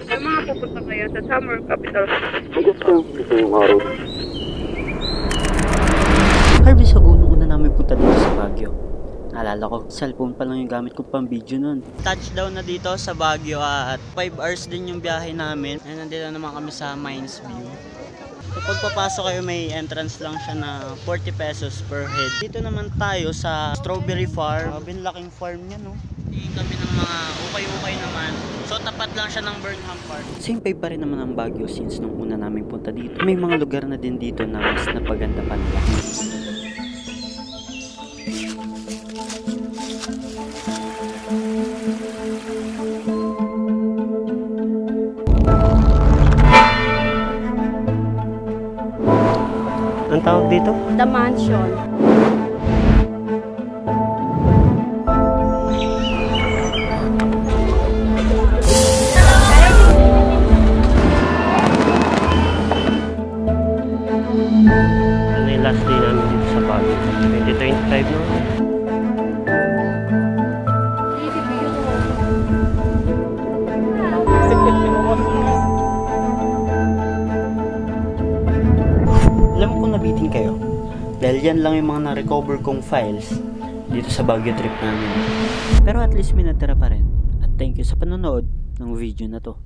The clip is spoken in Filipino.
May mga pupunta kayo sa summer capital. Bigat lang ito yung araw. Harvey, sa una namin punta dito sa Baguio. Naalala ko, cellphone pa lang yung gamit ko pang video nun. Touchdown na dito sa Baguio at 5 hours din yung biyahe namin. Ayun, nandito naman kami sa Mines View. Kapag papasok kayo, may entrance lang siya na 40 pesos per head. Dito naman tayo sa Strawberry Farm. Binlaking farm niya, no? Tingin kami ng mga ukay-ukay naman. So tapat lang siya ng Burnham Park. Same vibe pa rin naman ang Baguio since nung una namin punta dito. May mga lugar na din dito na mas napaganda pa nila. Ang tawag dito? The Mansion. Ano yung last day namin dito sa Baguio? 2025 no? Alam ko nabitin kayo dahil yan lang yung mga na-recover kong files dito sa Baguio trip namin. Pero at least may natira pa rin. At thank you sa panonood ng video na to.